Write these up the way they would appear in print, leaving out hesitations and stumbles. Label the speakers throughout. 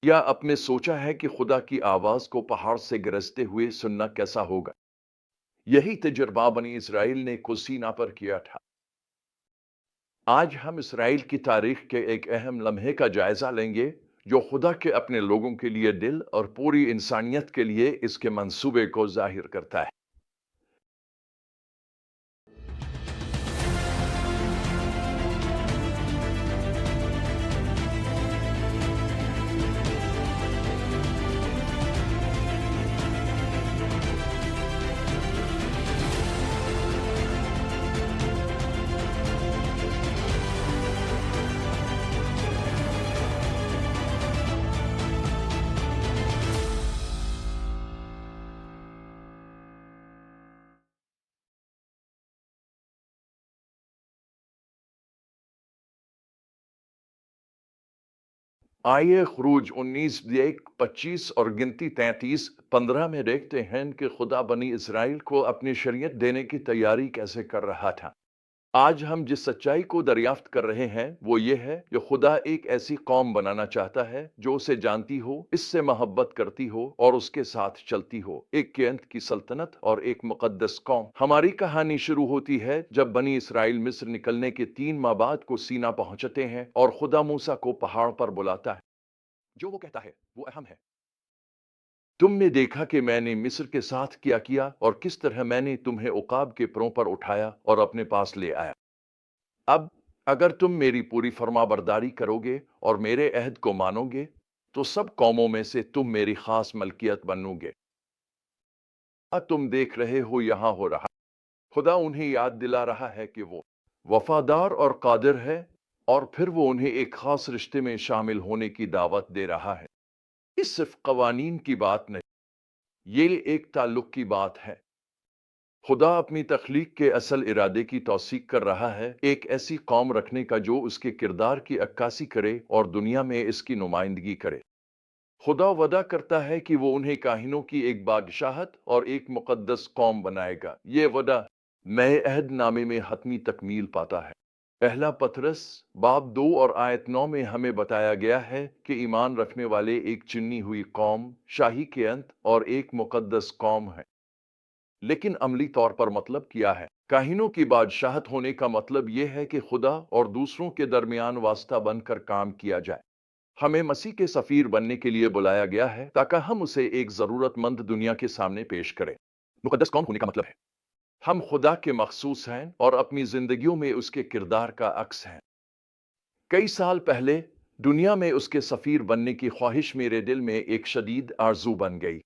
Speaker 1: या आपने सोचा है कि खुदा की आवाज को पहाड़ से गरजते हुए सुनना कैसा होगा? यही तजुर्बा बनी इसराइल ने कुसीना पर किया था। आज हम इसराइल की तारीख के एक अहम लम्हे का जायजा लेंगे, जो खुदा के अपने लोगों के लिए दिल और पूरी इंसानियत के लिए इसके मंसूबे को जाहिर करता है। आइए खरूज 19 25 और गिनती 33 15 में देखते हैं कि खुदा बनी इसराइल को अपनी शरीयत देने की तैयारी कैसे कर रहा था। आज हम जिस सच्चाई को दरियाफ्त कर रहे हैं वो ये है कि खुदा एक ऐसी कौम बनाना चाहता है जो उसे जानती हो, इससे मोहब्बत करती हो और उसके साथ चलती हो। एक केंत की सल्तनत और एक मुकद्दस कौम। हमारी कहानी शुरू होती है जब बनी इसराइल मिस्र निकलने के 3 माह बाद को सीना पहुंचते हैं और खुदा मूसा को पहाड़ पर बुलाता है। जो वो कहता है वो अहम है। तुमने देखा कि मैंने मिस्र के साथ क्या किया और किस तरह मैंने तुम्हें उकाब के परों पर उठाया और अपने पास ले आया। अब अगर तुम मेरी पूरी फरमाबरदारी करोगे और मेरे अहद को मानोगे, तो सब कौमों में से तुम मेरी खास मलकियत बनोगे। तुम देख रहे हो यहां हो रहा। खुदा उन्हें याद दिला रहा है कि वो वफादार और कादिर है, और फिर वो उन्हें एक खास रिश्ते में शामिल होने की दावत दे रहा है। ये सिर्फ कवानीन की बात नहीं, ये एक ताल्लुक की बात है। खुदा अपनी तख्लीक के असल इरादे की तौसीक कर रहा है, एक ऐसी कौम रखने का जो उसके किरदार की अक्कासी करे और दुनिया में इसकी नुमाइंदगी करे। खुदा वदा करता है कि वो उन्हें काहिनों की एक बादशाहत और एक मुकद्दस कौम बनाएगा। ये वदा नए अहद नामे में हतमी तकमील पाता है। पहला पतरस बाब 2 और आयत 9 में हमें बताया गया है कि ईमान रखने वाले एक चुनी हुई कौम, शाही के अंत और एक मुकद्दस कौम है। लेकिन अमली तौर पर मतलब क्या है? काहिनों की बादशाहत होने का मतलब यह है कि खुदा और दूसरों के दरमियान वास्ता बनकर काम किया जाए। हमें मसीह के सफीर बनने के लिए बुलाया गया है ताकि हम उसे एक जरूरतमंद दुनिया के सामने पेश करें। मुकद्दस कौम होने का मतलब है हम खुदा के मखसूस हैं और अपनी जिंदगियों में उसके किरदार का अक्स हैं। कई साल पहले दुनिया में उसके सफीर बनने की ख्वाहिश मेरे दिल में एक शदीद आरजू बन गई।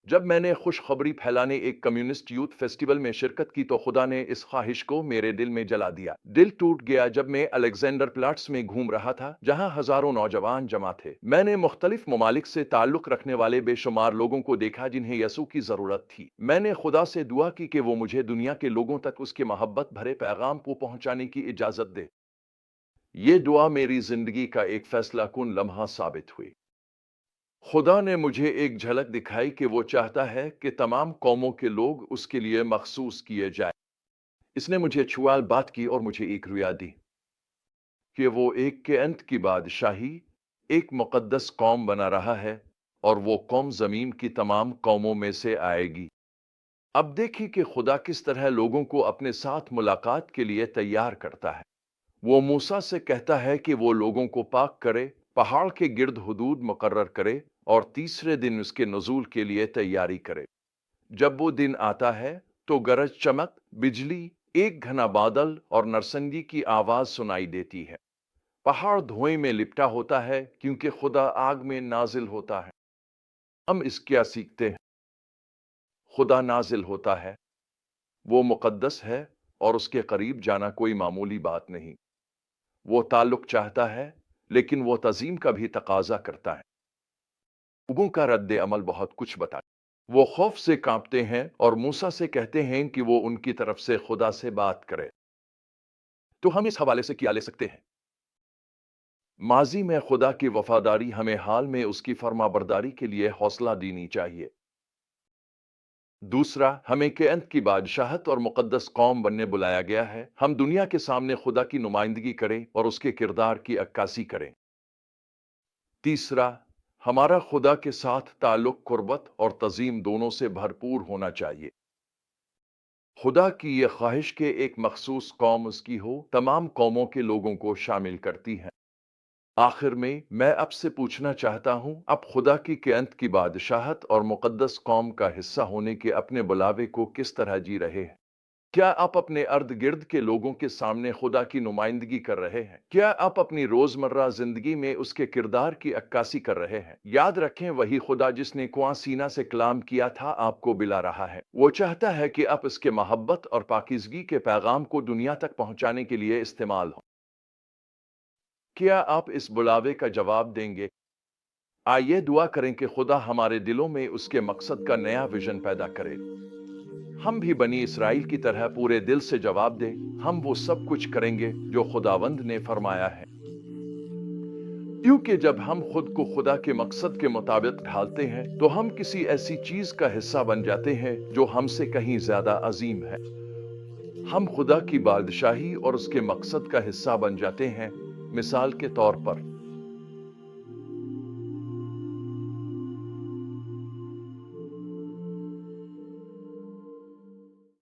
Speaker 1: जब मैंने खुशखबरी फैलाने एक कम्युनिस्ट यूथ फेस्टिवल में शिरकत की तो खुदा ने इस ख्वाहिश को मेरे दिल में जला दिया। दिल टूट गया जब मैं अलेक्जेंडर प्लाट्स में घूम रहा था, जहां हजारों नौजवान जमा थे। मैंने मुख्तलिफ ममालिक से ताल्लुक रखने वाले बेशुमार लोगों को देखा जिन्हें यसू की जरूरत थी। मैंने खुदा से दुआ की कि वो मुझे दुनिया के लोगों तक उसके मोहब्बत भरे पैगाम को पहुंचाने की इजाजत दे। ये दुआ मेरी जिंदगी का एक फैसला कुन लम्हा साबित हुई। खुदा ने मुझे एक झलक दिखाई कि वो चाहता है कि तमाम कौमों के लोग उसके लिए मखसूस किए जाए। इसने मुझे छुआल बात की और मुझे एक रुया दी कि वो एक के अंत की बादशाही एक मुकद्दस कौम बना रहा है, और वो कौम जमीन की तमाम कौमों में से आएगी। अब देखिए कि खुदा किस तरह लोगों को अपने साथ मुलाकात के लिए तैयार करता है। वो मूसा से कहता है कि वो लोगों को पाक करे, पहाड़ के गिर्द हुदूद मुकर्रर करे और तीसरे दिन उसके नजूल के लिए तैयारी करे। जब वो दिन आता है तो गरज, चमक, बिजली, एक घना बादल और नरसंगी की आवाज सुनाई देती है। पहाड़ धुएं में लिपटा होता है क्योंकि खुदा आग में नाजिल होता है। हम इस क्या सीखते हैं? खुदा नाजिल होता है, वो मुकद्दस है, और उसके करीब जाना कोई मामूली बात नहीं। वो ताल्लुक चाहता है, लेकिन वो तज़ीम का भी तकाजा करता है। लोगों का रद्द अमल बहुत कुछ बता। वो खौफ से कांपते हैं और मूसा से कहते हैं कि वो उनकी तरफ से खुदा से बात करे। तो हम इस हवाले से क्या ले सकते हैं? माजी में खुदा की वफादारी हमें हाल में उसकी फरमाबरदारी के लिए हौसला देनी चाहिए। दूसरा, हमें के अंत की बादशाहत और मुकद्दस कौम बनने बुलाया गया है। हम दुनिया के सामने खुदा की नुमाइंदगी करें और उसके किरदार की अक्कासी करें। तीसरा, हमारा खुदा के साथ ताल्लुक कुर्बत और तज़ीम दोनों से भरपूर होना चाहिए। खुदा की ये ख्वाहिश कि एक मखसूस कौम उसकी हो, तमाम कौमों के लोगों को शामिल करती है। आखिर में मैं आपसे पूछना चाहता हूँ, आप खुदा की क़यामत की बादशाहत और मुक़द्दस कौम का हिस्सा होने के अपने बुलावे को किस तरह जी रहे हैं? क्या आप अपने अर्द-गिर्द के लोगों के सामने खुदा की नुमाइंदगी कर रहे हैं? क्या आप अपनी रोज़मर्रा ज़िंदगी में उसके किरदार की अक्कासी कर रहे हैं? याद रखें, वही खुदा जिसने कुआँ सीना से कलाम किया था, आपको बुला रहा है। वो चाहता है कि आप इसके मोहब्बत और पाकीज़गी के पैगाम को दुनिया तक पहुँचाने के लिए इस्तेमाल हों। क्या आप इस बुलावे का जवाब देंगे? आइए दुआ करें कि खुदा हमारे दिलों में उसके मकसद का नया विजन पैदा करे। हम भी बनी इसराइल की तरह पूरे दिल से जवाब दें, हम वो सब कुछ करेंगे जो खुदावंद ने फरमाया है। क्योंकि जब हम खुद को खुदा के मकसद के मुताबिक ढालते हैं, तो हम किसी ऐसी चीज का हिस्सा बन जाते हैं जो हमसे कहीं ज्यादा अजीम है। हम खुदा की बादशाही और उसके मकसद का हिस्सा बन जाते हैं। मिसाल के तौर पर,